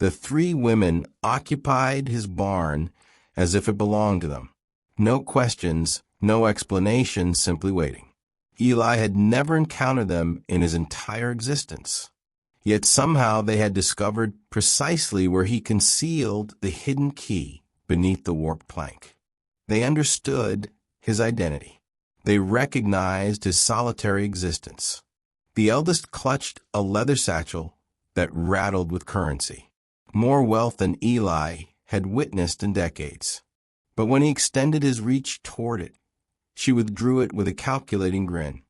The three women occupied his barn as if it belonged to them. No questions, no explanations, simply waiting. Eli had never encountered them in his entire existence. Yet somehow they had discovered precisely where he concealed the hidden key beneath the warped plank. They understood his identity. They recognized his solitary existence. The eldest clutched a leather satchel that rattled with currency, more wealth than Eli had witnessed in decades. But when he extended his reach toward it, she withdrew it with a calculating grin,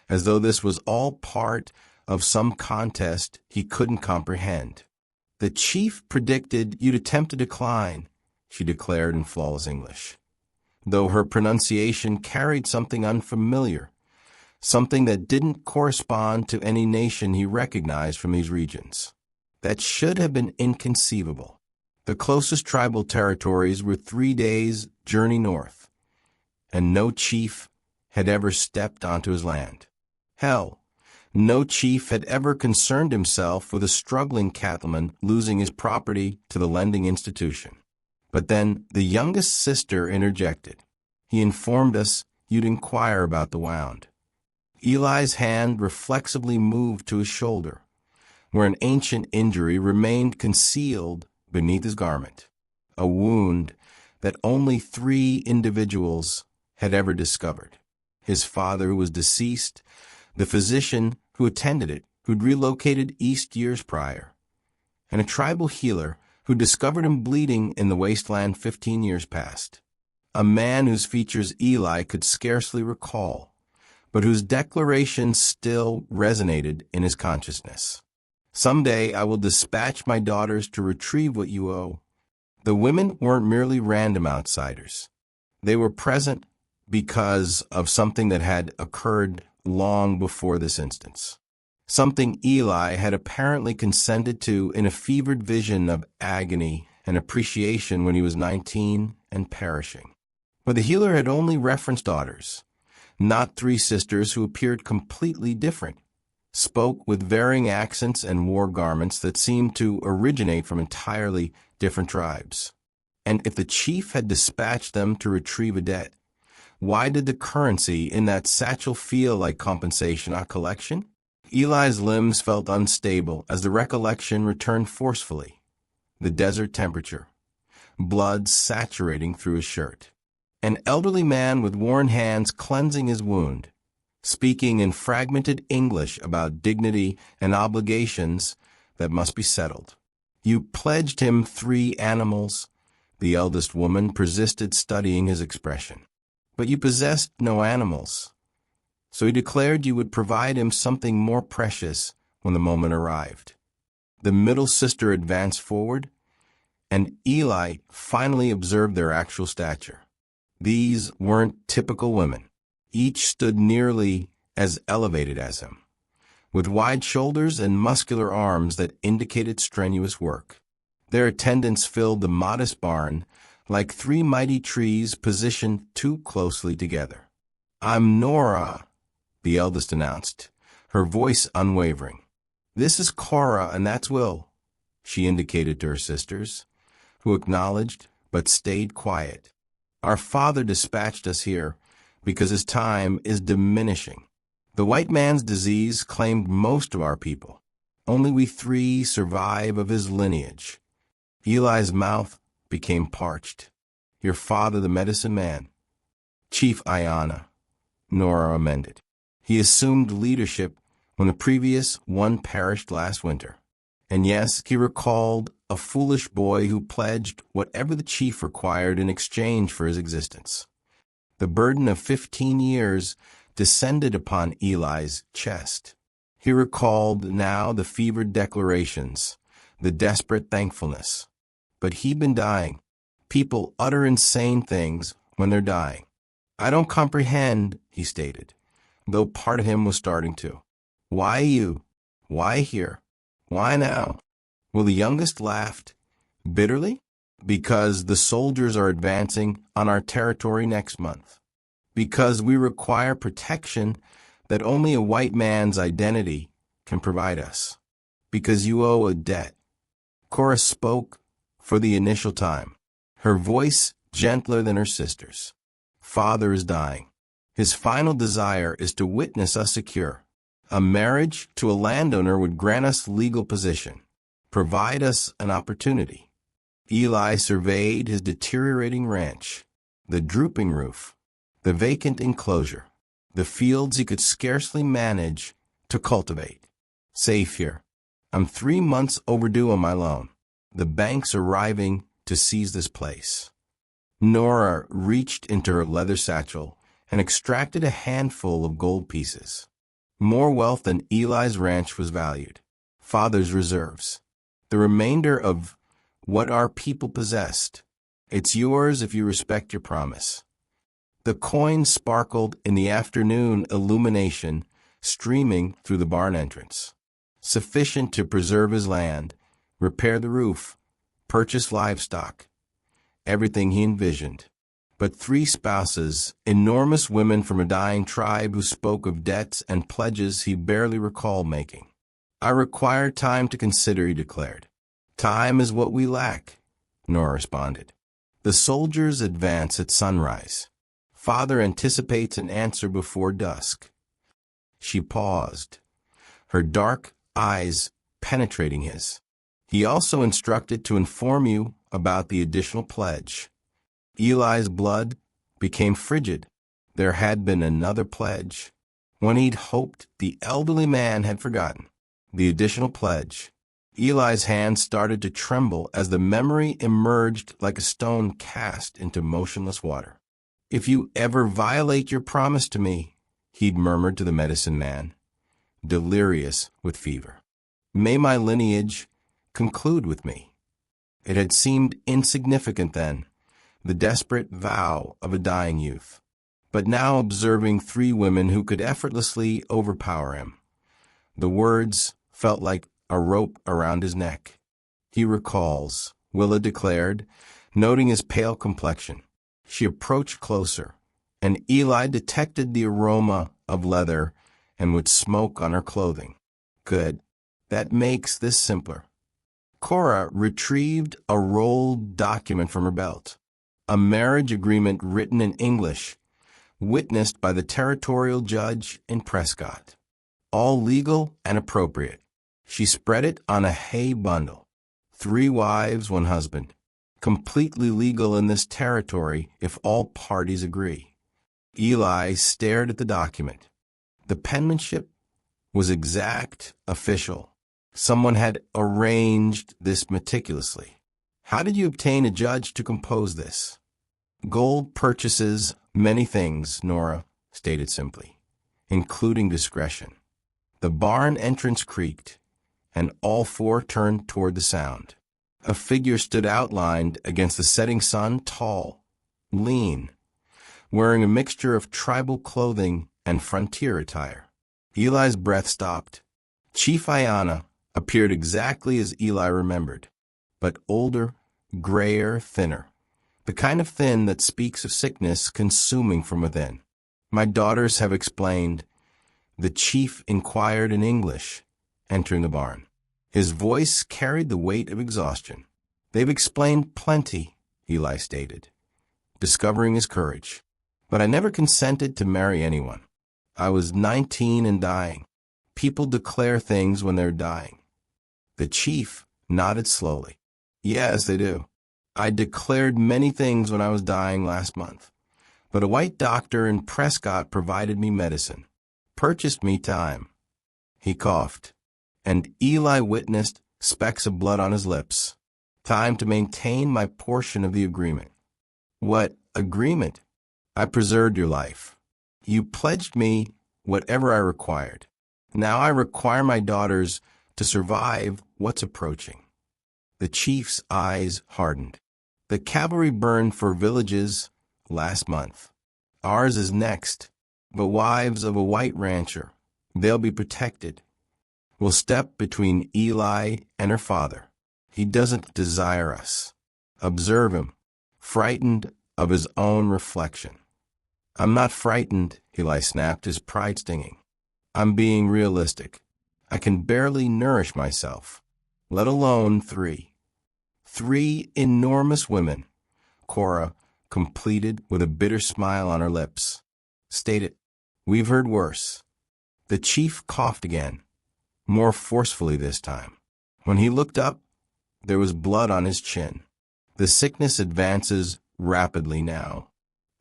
as though this was all part of some contest he couldn't comprehend. "The chief predicted you'd attempt to decline," she declared in flawless English, though her pronunciation carried something unfamiliar, something that didn't correspond to any nation he recognized from these regions. That should have been inconceivable. The closest tribal territories were 3 days' journey north, and no chief had ever stepped onto his land. Hell, no chief had ever concerned himself with a struggling cattleman losing his property to the lending institution. But then the youngest sister interjected. "He informed us you'd inquire about the wound." Eli's hand reflexively moved to his shoulder, where an ancient injury remained concealed beneath his garment, a wound that only 3 individuals had ever discovered. His father, who was deceased, the physician who attended it, who'd relocated east years prior, and a tribal healer who discovered him bleeding in the wasteland 15 years past. A man whose features Eli could scarcely recall, but whose declarations still resonated in his consciousness. "Someday I will dispatch my daughters to retrieve what you owe." The women weren't merely random outsiders. They were present because of something that had occurred long before this instance. Something Eli had apparently consented to in a fevered vision of agony and appreciation when he was 19 and perishing. But the healer had only referenced daughters, not 3 sisters who appeared completely different, spoke with varying accents and wore garments that seemed to originate from entirely different tribes. And if the chief had dispatched them to retrieve a debt, why did the currency in that satchel feel like compensation, not collection? Eli's limbs felt unstable as the recollection returned forcefully. The desert temperature, blood saturating through his shirt. An elderly man with worn hands cleansing his wound, speaking in fragmented English about dignity and obligations that must be settled. "You pledged him 3 animals," the eldest woman persisted, studying his expression. "But you possessed no animals. So he declared you would provide him something more precious when the moment arrived." The middle sister advanced forward, and Eli finally observed their actual stature. These weren't typical women. Each stood nearly as elevated as him, with wide shoulders and muscular arms that indicated strenuous work. Their attendants filled the modest barn like 3 mighty trees positioned too closely together. "I'm Nora," the eldest announced, her voice unwavering. "This is Cora, and that's Will," she indicated to her sisters, who acknowledged but stayed quiet. "Our father dispatched us here because his time is diminishing. The white man's disease claimed most of our people. Only we 3 survive of his lineage." Eli's mouth became parched. "Your father, the medicine man." "Chief Ayana," Nora amended. "He assumed leadership when the previous one perished last winter. And yes, he recalled a foolish boy who pledged whatever the chief required in exchange for his existence." The burden of 15 years descended upon Eli's chest. He recalled now the fevered declarations, the desperate thankfulness. But he'd been dying. People utter insane things when they're dying. "I don't comprehend," he stated, though part of him was starting to. "Why you? Why here? Why now?" Well, the youngest laughed bitterly. "Because the soldiers are advancing on our territory next month. Because we require protection that only a white man's identity can provide us. Because you owe a debt. Cora spoke for the initial time, her voice gentler than her sister's. Father is dying. His final desire is to witness us secure. A marriage to a landowner would grant us legal position, provide us an opportunity. Eli surveyed his deteriorating ranch, the drooping roof, the vacant enclosure, the fields he could scarcely manage to cultivate. Safe here. I'm 3 months overdue on my loan. The bank's arriving to seize this place. Nora reached into her leather satchel and extracted a handful of gold pieces. More wealth than Eli's ranch was valued. Father's reserves. The remainder of what our people possessed. It's yours if you respect your promise. The coin sparkled in the afternoon illumination streaming through the barn entrance. Sufficient to preserve his land, repair the roof, purchase livestock. Everything he envisioned. But 3 spouses, enormous women from a dying tribe who spoke of debts and pledges he barely recalled making. I require time to consider, he declared. Time is what we lack, Nora responded. The soldiers advance at sunrise. Father anticipates an answer before dusk. She paused, her dark eyes penetrating his. He also instructed to inform you about the additional pledge. Eli's blood became frigid. There had been another pledge, one he'd hoped the elderly man had forgotten. The additional pledge. Eli's hand started to tremble as the memory emerged like a stone cast into motionless water. If you ever violate your promise to me, he'd murmured to the medicine man, delirious with fever, may my lineage conclude with me. It had seemed insignificant then, the desperate vow of a dying youth. But now observing 3 women who could effortlessly overpower him, the words felt like a rope around his neck. He recalls, Willa declared, noting his pale complexion. She approached closer, and Eli detected the aroma of leather and would smoke on her clothing. Good. That makes this simpler. Cora retrieved a rolled document from her belt, a marriage agreement written in English, witnessed by the territorial judge in Prescott. All legal and appropriate. She spread it on a hay bundle. 3 wives, 1 husband. Completely legal in this territory if all parties agree. Eli stared at the document. The penmanship was exact, official. Someone had arranged this meticulously. How did you obtain a judge to compose this? Gold purchases many things, Nora stated simply, including discretion. The barn entrance creaked, and all 4 turned toward the sound. A figure stood outlined against the setting sun, tall, lean, wearing a mixture of tribal clothing and frontier attire. Eli's breath stopped. Chief Ayana appeared exactly as Eli remembered, but older, grayer, thinner, the kind of thin that speaks of sickness consuming from within. My daughters have explained, the chief inquired in English, entering the barn. His voice carried the weight of exhaustion. They've explained plenty, Eli stated, discovering his courage. But I never consented to marry anyone. I was 19 and dying. People declare things when they're dying. The chief nodded slowly. Yes, they do. I declared many things when I was dying last month. But a white doctor in Prescott provided me medicine, purchased me time. He coughed, and Eli witnessed specks of blood on his lips. Time to maintain my portion of the agreement. What agreement? I preserved your life. You pledged me whatever I required. Now I require my daughters to survive what's approaching. The chief's eyes hardened. The cavalry burned for villages last month. Ours is next, but wives of a white rancher, they'll be protected. We'll step between Eli and her father. He doesn't desire us. Observe him, frightened of his own reflection. I'm not frightened, Eli snapped, his pride stinging. I'm being realistic. I can barely nourish myself, let alone 3. 3 enormous women, Cora completed with a bitter smile on her lips. Stated, "We've heard worse." The chief coughed again, more forcefully this time. When he looked up, there was blood on his chin. "The sickness advances rapidly now.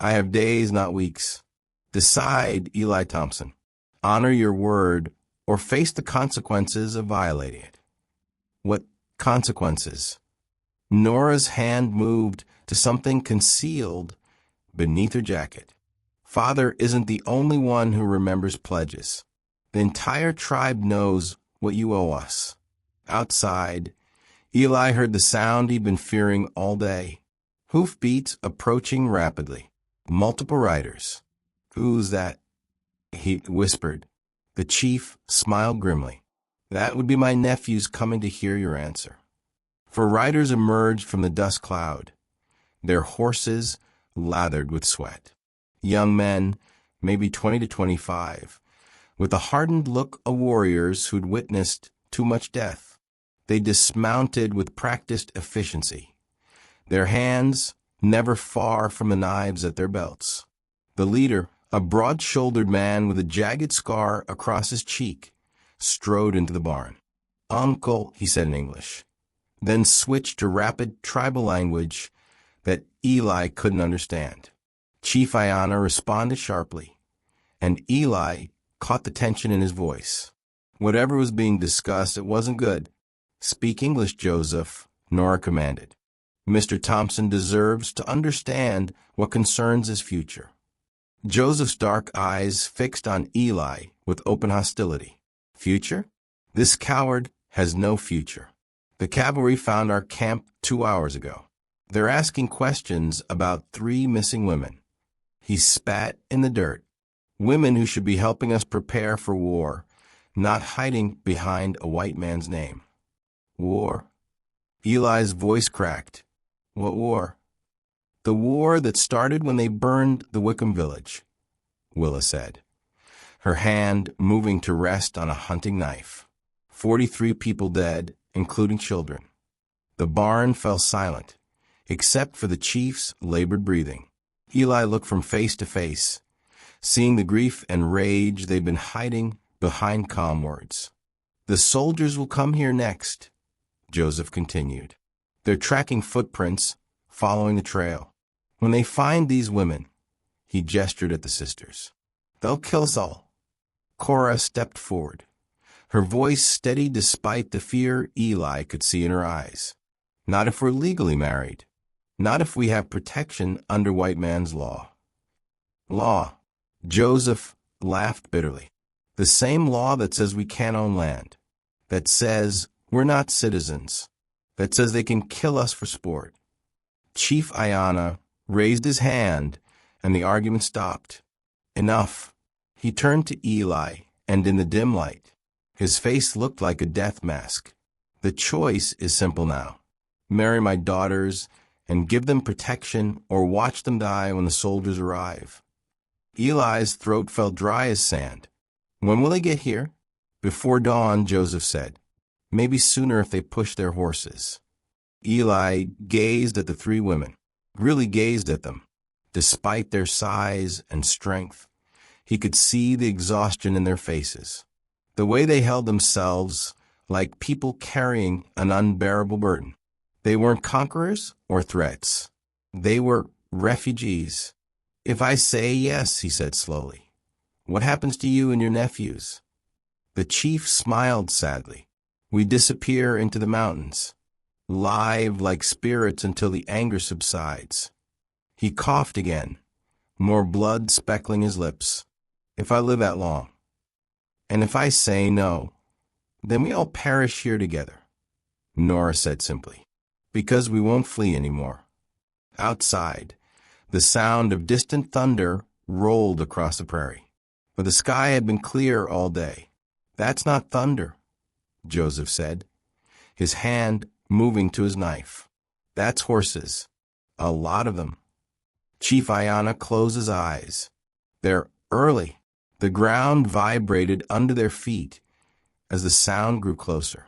I have days, not weeks. Decide, Eli Thompson. Honor your word or face the consequences of violating it." "What consequences?" Nora's hand moved to something concealed beneath her jacket. "Father isn't the only one who remembers pledges. The entire tribe knows what you owe us." Outside, Eli heard the sound he'd been fearing all day. Hoofbeats approaching rapidly. Multiple riders. "Who's that?" he whispered. The chief smiled grimly. "That would be my nephews coming to hear your answer." 4 riders emerged from the dust cloud, their horses lathered with sweat. Young men, maybe 20 to 25, with the hardened look of warriors who'd witnessed too much death. They dismounted with practiced efficiency, their hands never far from the knives at their belts. The leader, a broad-shouldered man with a jagged scar across his cheek, strode into the barn. "Uncle," he said in English, then switched to rapid tribal language that Eli couldn't understand. Chief Ayanna responded sharply, and Eli caught the tension in his voice. Whatever was being discussed, it wasn't good. "Speak English, Joseph," Nora commanded. "Mr. Thompson deserves to understand what concerns his future." Joseph's dark eyes fixed on Eli with open hostility. "Future? This coward has no future. The cavalry found our camp 2 hours ago. They're asking questions about 3 missing women." He spat in the dirt. "Women who should be helping us prepare for war, not hiding behind a white man's name." "War?" Eli's voice cracked. "What war?" "The war that started when they burned the Wickham village," Willa said, her hand moving to rest on a hunting knife. 43 people dead, including children. The barn fell silent, except for the chief's labored breathing. Eli looked from face to face, seeing the grief and rage they'd been hiding behind calm words. "The soldiers will come here next," Joseph continued. "They're tracking footprints, following the trail. When they find these women," he gestured at the sisters, "they'll kill us all." Cora stepped forward, her voice steady despite the fear Eli could see in her eyes. "Not if we're legally married. Not if we have protection under white man's law." "Law?" Joseph laughed bitterly. "The same law that says we can't own land, that says we're not citizens, that says they can kill us for sport." Chief Ayanna raised his hand, and the argument stopped. "Enough." He turned to Eli, and in the dim light, his face looked like a death mask. "The choice is simple now. Marry my daughters and give them protection, or watch them die when the soldiers arrive." Eli's throat felt dry as sand. "When will they get here?" "Before dawn," Joseph said. "Maybe sooner if they push their horses." Eli gazed at the 3 women, really gazed at them. Despite their size and strength, he could see the exhaustion in their faces. The way they held themselves, like people carrying an unbearable burden. They weren't conquerors or threats. They were refugees. "If I say yes," he said slowly, "what happens to you and your nephews?" The chief smiled sadly. "We disappear into the mountains, live like spirits until the anger subsides." He coughed again, more blood speckling his lips. "If I live that long. And if I say no, then we all perish here together," Nora said simply, "because we won't flee anymore." Outside, the sound of distant thunder rolled across the prairie, but the sky had been clear all day. "That's not thunder," Joseph said, his hand moving to his knife. "That's horses. A lot of them." Chief Ayanna closed his eyes. "They're early." The ground vibrated under their feet as the sound grew closer.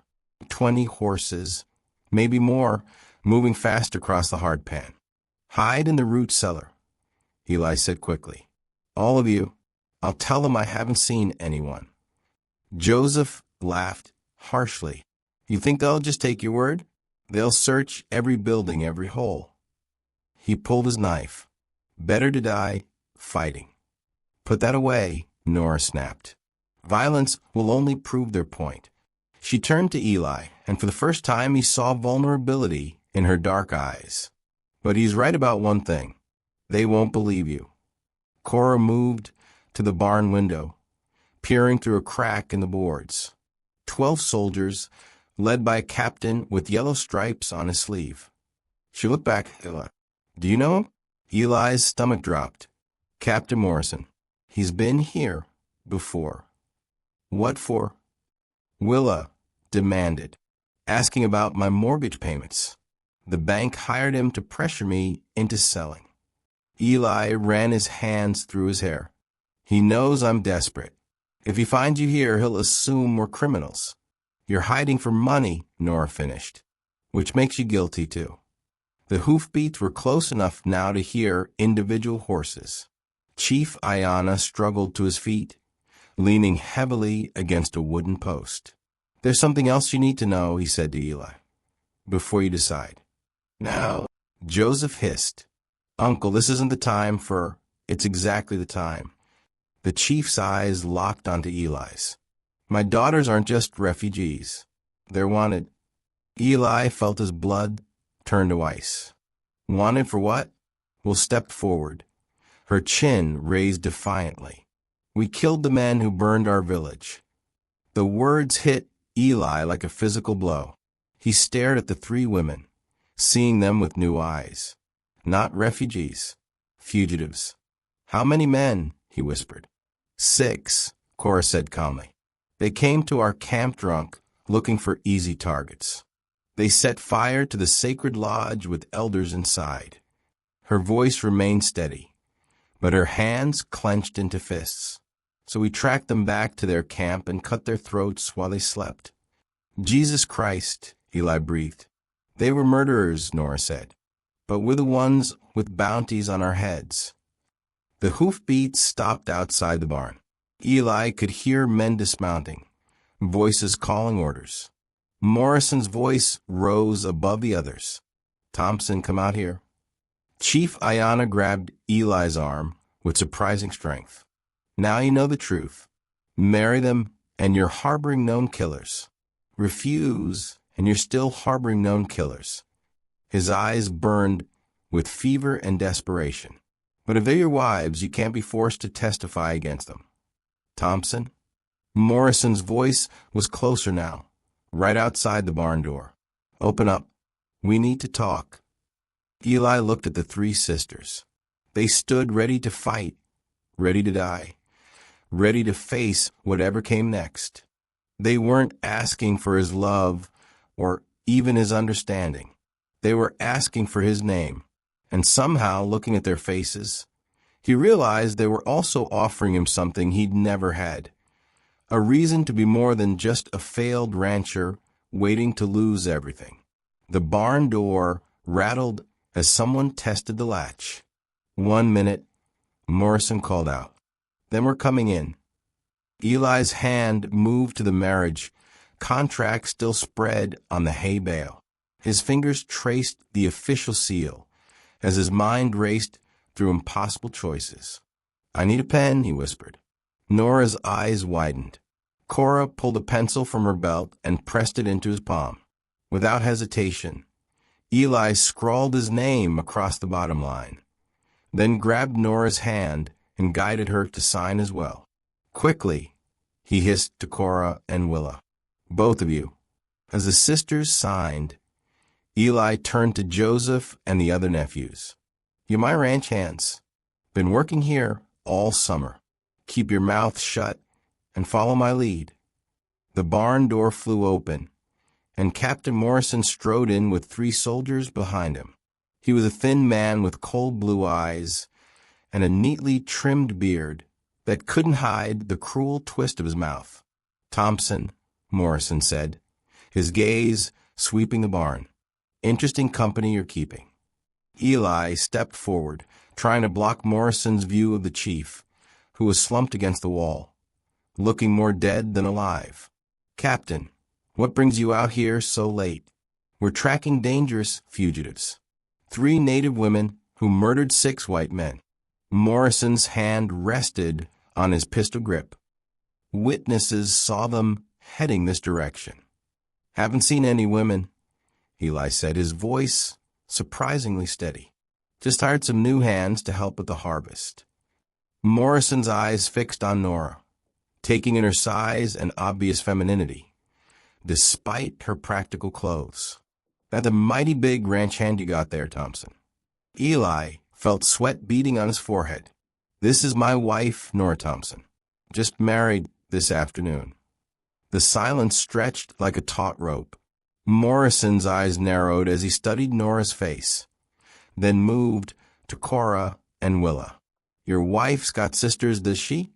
20 horses, maybe more, moving fast across the hard pan. "Hide in the root cellar," Eli said quickly. "All of you. I'll tell them I haven't seen anyone." Joseph laughed harshly. "You think they'll just take your word? They'll search every building, every hole." He pulled his knife. "Better to die fighting." "Put that away," Nora snapped. "Violence will only prove their point." She turned to Eli, and for the first time he saw vulnerability in her dark eyes. "But he's right about one thing. They won't believe you." Cora moved to the barn window, peering through a crack in the boards. 12 soldiers, led by a captain with yellow stripes on his sleeve. She looked back at Eli. "Do you know him?" Eli's stomach dropped. "Captain Morrison. He's been here before." "What for?" Willa demanded. "Asking about my mortgage payments. The bank hired him to pressure me into selling." Eli ran his hands through his hair. "He knows I'm desperate. If he finds you here, he'll assume we're criminals." "You're hiding for money," Nora finished, "which makes you guilty, too." The hoofbeats were close enough now to hear individual horses. Chief Ayanna struggled to his feet, leaning heavily against a wooden post. "There's something else you need to know," he said to Eli, "before you decide." "No," Joseph hissed. "Uncle, this isn't the time for—" "It's exactly the time." The chief's eyes locked onto Eli's. "My daughters aren't just refugees. They're wanted." Eli felt his blood turn to ice. "Wanted for what?" Will stepped forward, her chin raised defiantly. "We killed the men who burned our village." The words hit Eli like a physical blow. He stared at the 3 women, seeing them with new eyes. Not refugees, fugitives. "How many men?" he whispered. 6, Cora said calmly. "They came to our camp drunk, looking for easy targets. They set fire to the sacred lodge with elders inside." Her voice remained steady, but her hands clenched into fists. "So we tracked them back to their camp and cut their throats while they slept." "Jesus Christ," Eli breathed. "They were murderers," Nora said, "but we're the ones with bounties on our heads." The hoofbeats stopped outside the barn. Eli could hear men dismounting, voices calling orders. Morrison's voice rose above the others. "Thompson, come out here." Chief Ayanna grabbed Eli's arm with surprising strength. "Now you know the truth. Marry them, and you're harboring known killers. Refuse, and you're still harboring known killers." His eyes burned with fever and desperation. "But if they're your wives, you can't be forced to testify against them." "Thompson?" Morrison's voice was closer now, right outside the barn door. "Open up. We need to talk." Eli looked at the 3 sisters. They stood ready to fight, ready to die, ready to face whatever came next. They weren't asking for his love or even his understanding. They were asking for his name. And somehow, looking at their faces, he realized they were also offering him something he'd never had. A reason to be more than just a failed rancher waiting to lose everything. The barn door rattled as someone tested the latch. "1 minute," Morrison called out. "Then we're coming in." Eli's hand moved to the marriage contract still spread on the hay bale. His fingers traced the official seal as his mind raced through impossible choices. "I need a pen," he whispered. Nora's eyes widened. Cora pulled a pencil from her belt and pressed it into his palm. Without hesitation, Eli scrawled his name across the bottom line, then grabbed Nora's hand and guided her to sign as well. "Quickly," he hissed to Cora and Willa. "Both of you." As the sisters signed, Eli turned to Joseph and the other nephews. "You're my ranch hands. Been working here all summer. Keep your mouth shut and follow my lead." The barn door flew open, and Captain Morrison strode in with 3 soldiers behind him. He was a thin man with cold blue eyes and a neatly trimmed beard that couldn't hide the cruel twist of his mouth. "Thompson," Morrison said, his gaze sweeping the barn. Interesting company you're keeping. Eli stepped forward, trying to block Morrison's view of the chief, who was slumped against the wall, looking more dead than alive. Captain, what brings you out here so late? We're tracking dangerous fugitives. 3 native women who murdered 6 white men. Morrison's hand rested on his pistol grip. Witnesses saw them heading this direction. Haven't seen any women, Eli said, his voice surprisingly steady. Just hired some new hands to help with the harvest. Morrison's eyes fixed on Nora, taking in her size and obvious femininity, despite her practical clothes. That's a mighty big ranch hand you got there, Thompson. Eli felt sweat beading on his forehead. This is my wife, Nora Thompson. Just married this afternoon. The silence stretched like a taut rope. Morrison's eyes narrowed as he studied Nora's face, then moved to Cora and Willa. Your wife's got sisters, does she?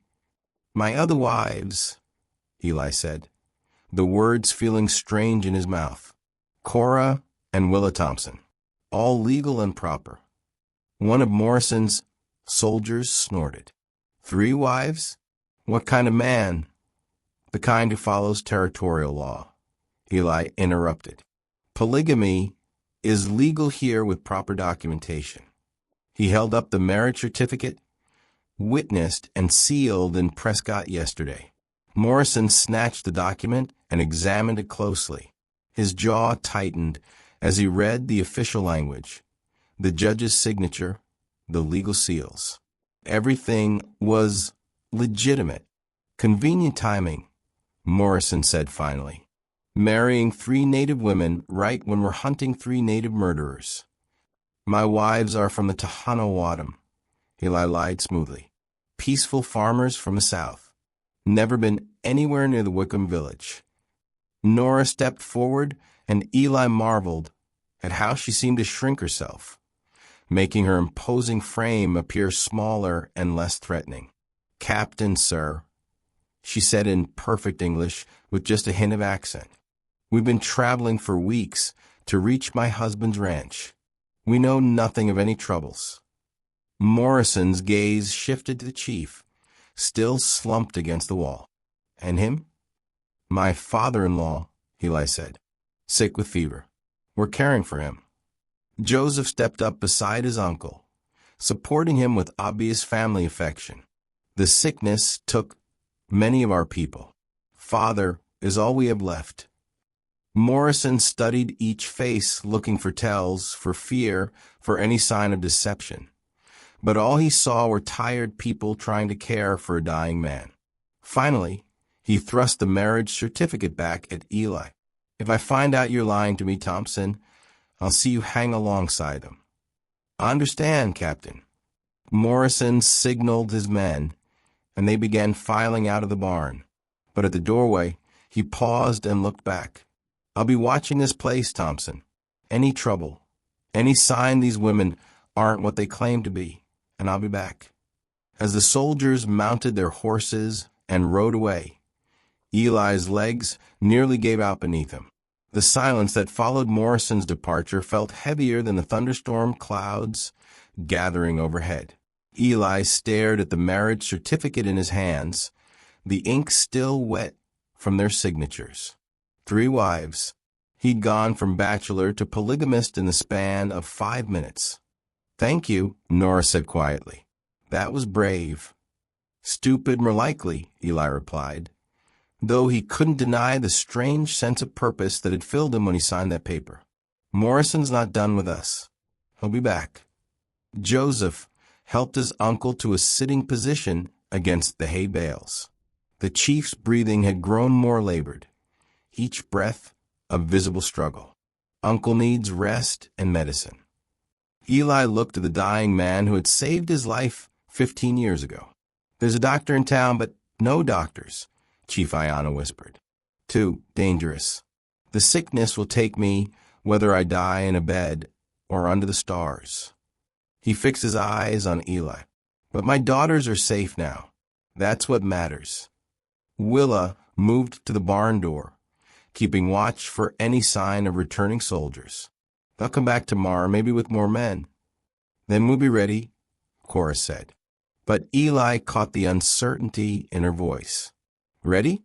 My other wives, Eli said, the words feeling strange in his mouth. Cora and Willa Thompson, all legal and proper. One of Morrison's soldiers snorted. 3 wives? What kind of man? The kind who follows territorial law, Eli interrupted. Polygamy is legal here with proper documentation. He held up the marriage certificate, witnessed and sealed in Prescott yesterday. Morrison snatched the document and examined it closely. His jaw tightened as he read the official language, the judge's signature, the legal seals. Everything was legitimate. Convenient timing, Morrison said finally. Marrying 3 native women right when we're hunting 3 native murderers. My wives are from the Tohono-O'odham, Eli lied smoothly. Peaceful farmers from the south. Never been anywhere near the Wickham village. Nora stepped forward, and Eli marveled at how she seemed to shrink herself, making her imposing frame appear smaller and less threatening. Captain, sir, she said in perfect English with just a hint of accent. We've been traveling for weeks to reach my husband's ranch. We know nothing of any troubles. Morrison's gaze shifted to the chief, still slumped against the wall. And him? My father-in-law, Eli said, sick with fever. We're caring for him. Joseph stepped up beside his uncle, supporting him with obvious family affection. The sickness took many of our people. Father is all we have left. Morrison studied each face, looking for tells, for fear, for any sign of deception. But all he saw were tired people trying to care for a dying man. Finally, he thrust the marriage certificate back at Eli. If I find out you're lying to me, Thompson, I'll see you hang alongside them. I understand, Captain. Morrison signaled his men, and they began filing out of the barn. But at the doorway, he paused and looked back. I'll be watching this place, Thompson. Any trouble, any sign these women aren't what they claim to be, and I'll be back. As the soldiers mounted their horses and rode away, Eli's legs nearly gave out beneath him. The silence that followed Morrison's departure felt heavier than the thunderstorm clouds gathering overhead. Eli stared at the marriage certificate in his hands, the ink still wet from their signatures. 3 wives. He'd gone from bachelor to polygamist in the span of 5 minutes. Thank you, Nora said quietly. That was brave. Stupid, more likely, Eli replied, though he couldn't deny the strange sense of purpose that had filled him when he signed that paper. Morrison's not done with us. He'll be back. Joseph helped his uncle to a sitting position against the hay bales. The chief's breathing had grown more labored, each breath a visible struggle. Uncle needs rest and medicine. Eli looked at the dying man who had saved his life 15 years ago. There's a doctor in town, but no doctors, Chief Ayana whispered. Too dangerous. The sickness will take me whether I die in a bed or under the stars. He fixed his eyes on Eli. But my daughters are safe now. That's what matters. Willa moved to the barn door, keeping watch for any sign of returning soldiers. They'll come back tomorrow, maybe with more men. Then we'll be ready, Cora said. But Eli caught the uncertainty in her voice. Ready?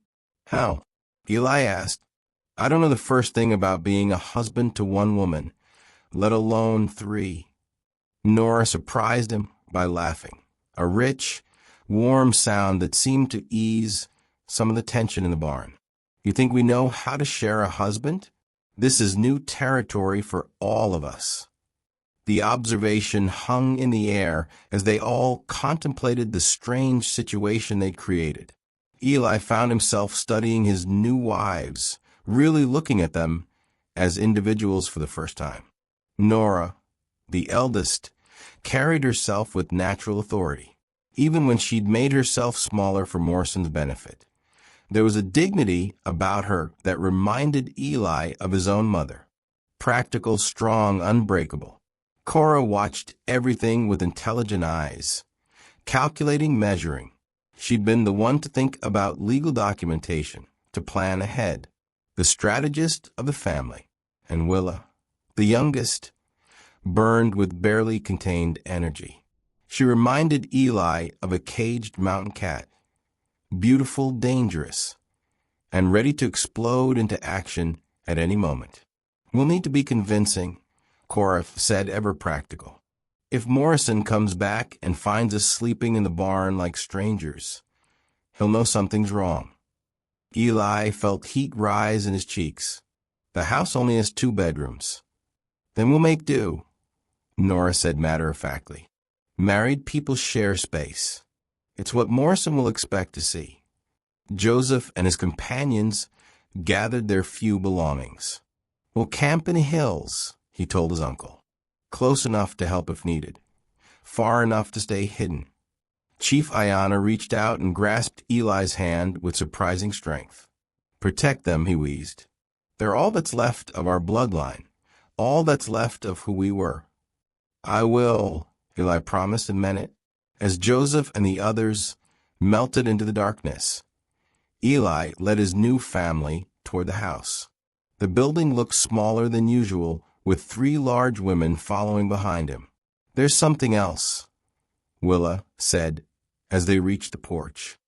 How? Eli asked. I don't know the first thing about being a husband to one woman, let alone 3. Nora surprised him by laughing, a rich, warm sound that seemed to ease some of the tension in the barn. You think we know how to share a husband? This is new territory for all of us. The observation hung in the air as they all contemplated the strange situation they'd created. Eli found himself studying his new wives, really looking at them as individuals for the first time. Nora, the eldest, carried herself with natural authority, even when she'd made herself smaller for Morrison's benefit. There was a dignity about her that reminded Eli of his own mother. Practical, strong, unbreakable. Cora watched everything with intelligent eyes, calculating, measuring. She'd been the one to think about legal documentation, to plan ahead, the strategist of the family. And Willa, the youngest, burned with barely contained energy. She reminded Eli of a caged mountain cat, beautiful, dangerous, and ready to explode into action at any moment. We'll need to be convincing, Cora said, ever practical. If Morrison comes back and finds us sleeping in the barn like strangers, he'll know something's wrong. Eli felt heat rise in his cheeks. The house only has 2 bedrooms. Then we'll make do, Nora said matter-of-factly. Married people share space. It's what Morrison will expect to see. Joseph and his companions gathered their few belongings. We'll camp in the hills, he told his uncle. Close enough to help if needed. Far enough to stay hidden. Chief Ayanna reached out and grasped Eli's hand with surprising strength. Protect them, he wheezed. They're all that's left of our bloodline. All that's left of who we were. I will, Eli promised and meant it. As Joseph and the others melted into the darkness, Eli led his new family toward the house. The building looked smaller than usual, with 3 large women following behind him. There's something else, Willa said as they reached the porch.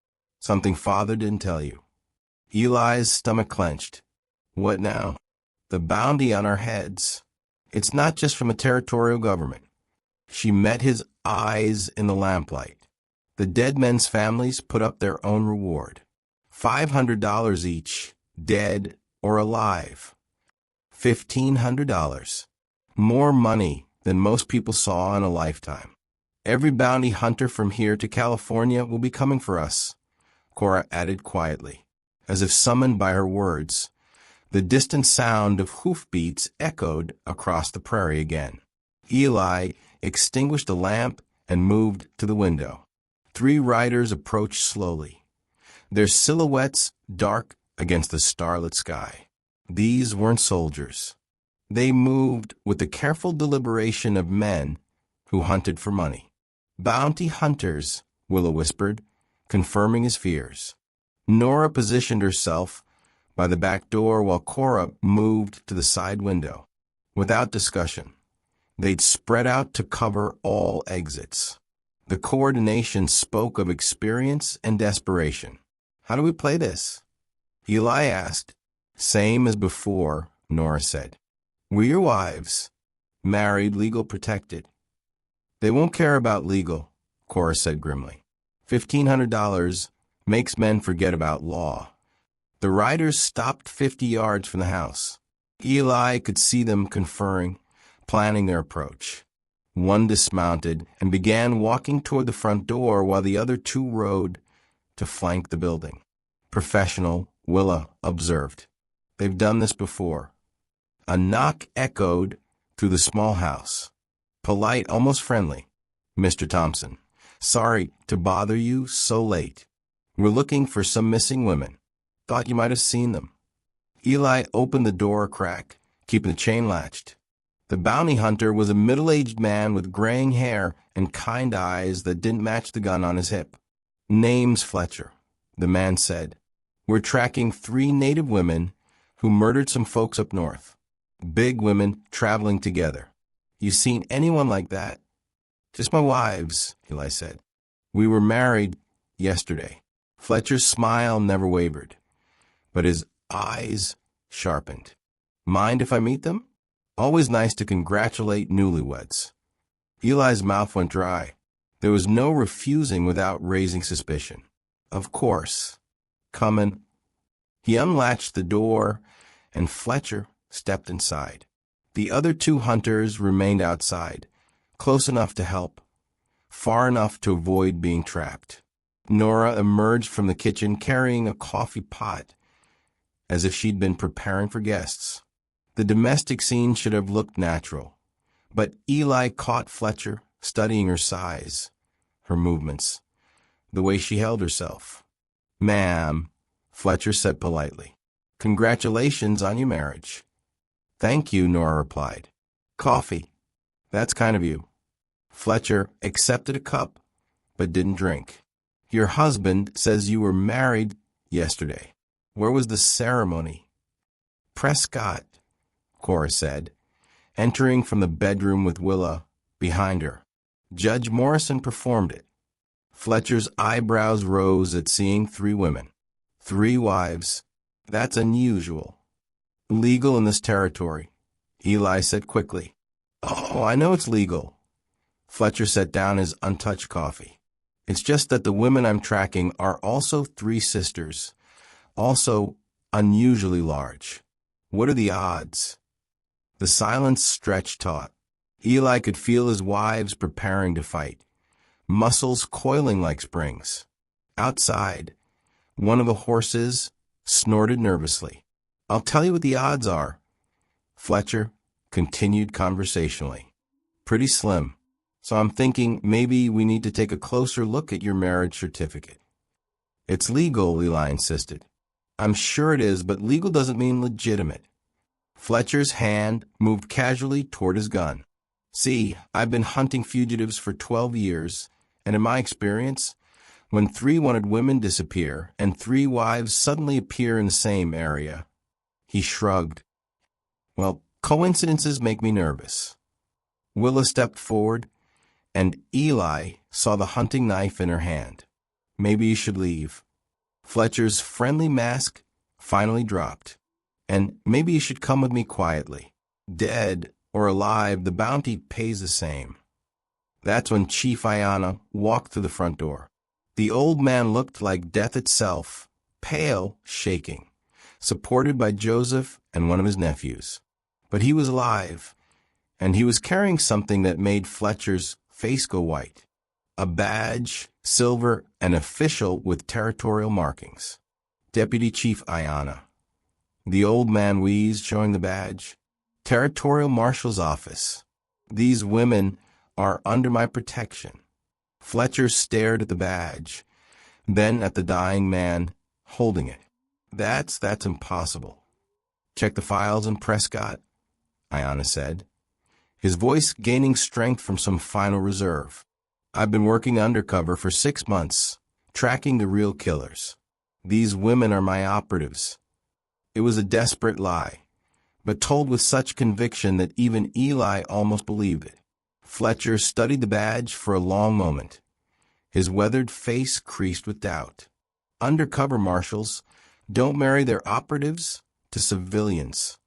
Something Father didn't tell you. Eli's stomach clenched. What now? The bounty on our heads. It's not just from a territorial government. She met his eyes in the lamplight. The dead men's families put up their own reward. $500 each, dead or alive. $1,500. More money than most people saw in a lifetime. Every bounty hunter from here to California will be coming for us, Cora added quietly, as if summoned by her words. The distant sound of hoofbeats echoed across the prairie again. Eli extinguished the lamp and moved to the window. 3 riders approached slowly, their silhouettes dark against the starlit sky. These weren't soldiers. They moved with the careful deliberation of men who hunted for money. Bounty hunters, Willa whispered, confirming his fears. Nora positioned herself by the back door while Cora moved to the side window. Without discussion, they'd spread out to cover all exits. The coordination spoke of experience and desperation. How do we play this? Eli asked. Same as before, Nora said. We're your wives. Married, legal, protected. They won't care about legal, Cora said grimly. $1,500 makes men forget about law. The riders stopped 50 yards from the house. Eli could see them conferring, planning their approach. One dismounted and began walking toward the front door while the other 2 rode to flank the building. Professional, Willa observed. They've done this before. A knock echoed through the small house. Polite, almost friendly. Mr. Thompson, sorry to bother you so late. We're looking for some missing women. Thought you might have seen them. Eli opened the door a crack, keeping the chain latched. The bounty hunter was a middle-aged man with graying hair and kind eyes that didn't match the gun on his hip. Name's Fletcher, the man said. We're tracking 3 native women who murdered some folks up north. Big women traveling together. You seen anyone like that? Just my wives, Eli said. We were married yesterday. Fletcher's smile never wavered, but his eyes sharpened. Mind if I meet them? Always nice to congratulate newlyweds. Eli's mouth went dry. There was no refusing without raising suspicion. Of course. Come in. He unlatched the door, and Fletcher stepped inside. The other two hunters remained outside, close enough to help, far enough to avoid being trapped. Nora emerged from the kitchen carrying a coffee pot, as if she'd been preparing for guests. The domestic scene should have looked natural, but Eli caught Fletcher studying her size, her movements, the way she held herself. "Ma'am," Fletcher said politely, "congratulations on your marriage." "Thank you," Nora replied. "Coffee. That's kind of you." Fletcher accepted a cup, but didn't drink. "Your husband says you were married yesterday. Where was the ceremony?" "Prescott," Cora said, entering from the bedroom with Willa behind her. "Judge Morrison performed it." Fletcher's eyebrows rose at seeing 3 women. 3 wives. That's unusual. Legal in this territory, Eli said quickly. "Oh, I know it's legal." Fletcher set down his untouched coffee. "It's just that the women I'm tracking are also 3 sisters, also unusually large. What are the odds?" The silence stretched taut. Eli could feel his wives preparing to fight, muscles coiling like springs. Outside, one of the horses snorted nervously. "I'll tell you what the odds are." Fletcher continued conversationally. "Pretty slim. So I'm thinking maybe we need to take a closer look at your marriage certificate." "It's legal," Eli insisted. "I'm sure it is, but legal doesn't mean legitimate." Fletcher's hand moved casually toward his gun. "See, I've been hunting fugitives for 12 years, and in my experience, when 3 wanted women disappear and 3 wives suddenly appear in the same area." He shrugged. "Well, coincidences make me nervous." Willa stepped forward, and Eli saw the hunting knife in her hand. "Maybe you should leave." Fletcher's friendly mask finally dropped. "And maybe you should come with me quietly. Dead or alive, the bounty pays the same." That's when Chief Ayanna walked through the front door. The old man looked like death itself, pale, shaking, supported by Joseph and one of his nephews. But he was alive, and he was carrying something that made Fletcher's face go white. A badge, silver, and official with territorial markings. "Deputy Chief Ayanna." The old man wheezed, showing the badge. "Territorial Marshal's Office. These women are under my protection." Fletcher stared at the badge, then at the dying man holding it. That's impossible." "Check the files in Prescott," Ayanna said, his voice gaining strength from some final reserve. "I've been working undercover for 6 months, tracking the real killers. These women are my operatives." It was a desperate lie, but told with such conviction that even Eli almost believed it. Fletcher studied the badge for a long moment, his weathered face creased with doubt. Undercover marshals don't marry their operatives to civilians.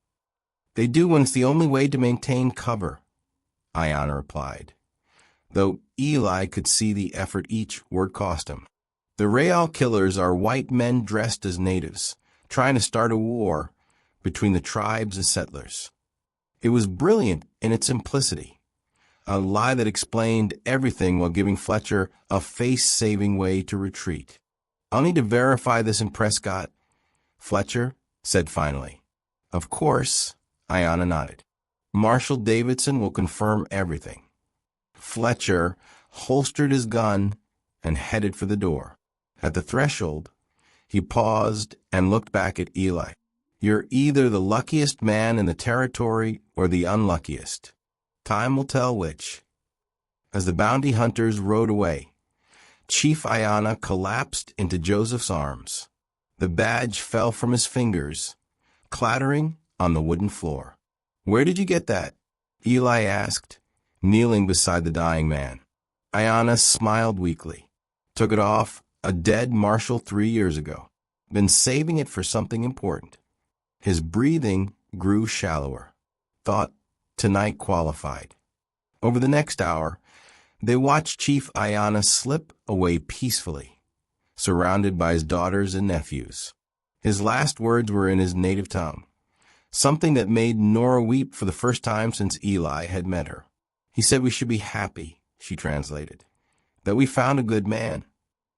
"They do when it's the only way to maintain cover," Ayanna replied, though Eli could see the effort each word cost him. "The Real killers are white men dressed as natives, trying to start a war between the tribes and settlers." It was brilliant in its simplicity, a lie that explained everything while giving Fletcher a face-saving way to retreat. "I'll need to verify this in Prescott," Fletcher said finally. "Of course," Ayanna nodded. "Marshal Davidson will confirm everything." Fletcher holstered his gun and headed for the door. At the threshold, he paused and looked back at Eli. "You're either the luckiest man in the territory or the unluckiest. Time will tell which." As the bounty hunters rode away, Chief Ayanna collapsed into Joseph's arms. The badge fell from his fingers, clattering on the wooden floor. "Where did you get that?" Eli asked, kneeling beside the dying man. Ayanna smiled weakly. "Took it off a dead marshal 3 years ago. Been saving it for something important." His breathing grew shallower. Thought tonight qualified. Over the next hour, they watched Chief Ayanna slip away peacefully, surrounded by his daughters and nephews. His last words were in his native tongue, something that made Nora weep for the first time since Eli had met her. "He said we should be happy," she translated, "that we found a good man."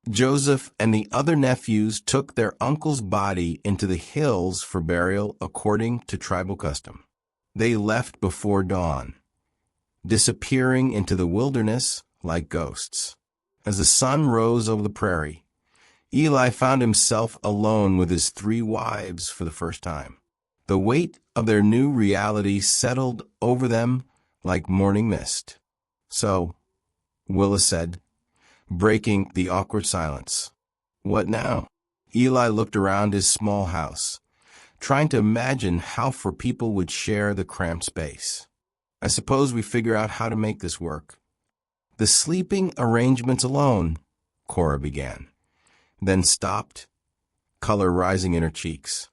Joseph and the other nephews took their uncle's body into the hills for burial according to tribal custom. They left before dawn, disappearing into the wilderness like ghosts. As the sun rose over the prairie, Eli found himself alone with his 3 wives for the first time. The weight of their new reality settled over them like morning mist. "So," Willa said, breaking the awkward silence, "what now?" Eli looked around his small house, trying to imagine how 4 people would share the cramped space. "I suppose we figure out how to make this work." "The sleeping arrangements alone," Cora began, then stopped, color rising in her cheeks.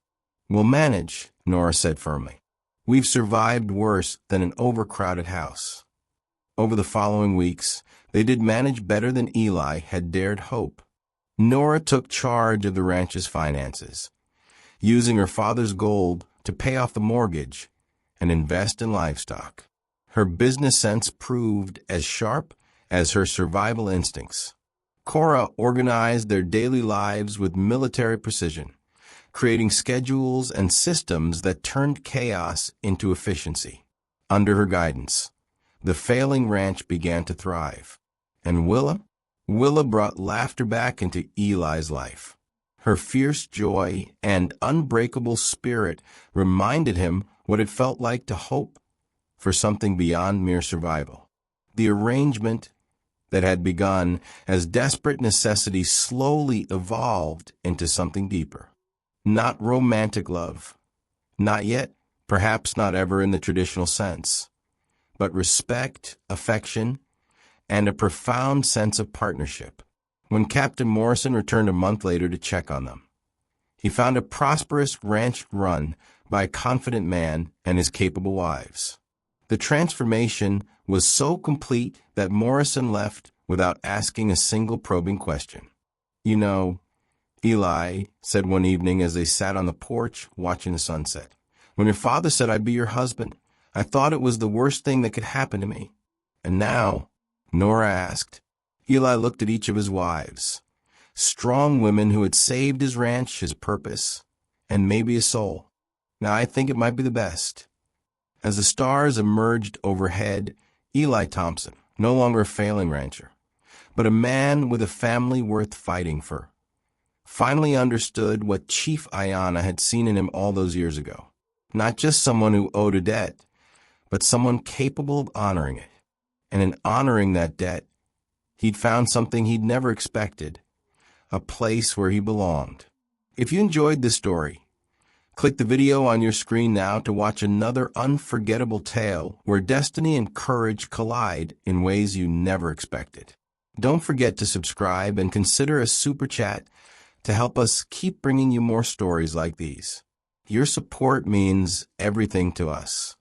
"We'll manage," Nora said firmly. "We've survived worse than an overcrowded house." Over the following weeks, they did manage better than Eli had dared hope. Nora took charge of the ranch's finances, using her father's gold to pay off the mortgage and invest in livestock. Her business sense proved as sharp as her survival instincts. Cora organized their daily lives with military precision, creating schedules and systems that turned chaos into efficiency. Under her guidance, the failing ranch began to thrive. And Willa brought laughter back into Eli's life. Her fierce joy and unbreakable spirit reminded him what it felt like to hope for something beyond mere survival. The arrangement that had begun as desperate necessity slowly evolved into something deeper. Not romantic love, not yet, perhaps not ever in the traditional sense, but respect, affection, and a profound sense of partnership. When Captain Morrison returned a month later to check on them, he found a prosperous ranch run by a confident man and his capable wives. The transformation was so complete that Morrison left without asking a single probing question. "You know," Eli said one evening as they sat on the porch watching the sunset, "when your father said I'd be your husband, I thought it was the worst thing that could happen to me. And now," Nora asked. Eli looked at each of his wives, strong women who had saved his ranch, his purpose, and maybe his soul. "Now I think it might be the best." As the stars emerged overhead, Eli Thompson, no longer a failing rancher, but a man with a family worth fighting for, finally understood what Chief Ayanna had seen in him all those years ago. Not just someone who owed a debt, but someone capable of honoring it. And in honoring that debt, he'd found something he'd never expected, a place where he belonged. If you enjoyed this story, click the video on your screen now to watch another unforgettable tale where destiny and courage collide in ways you never expected. Don't forget to subscribe and consider a super chat to help us keep bringing you more stories like these. Your support means everything to us.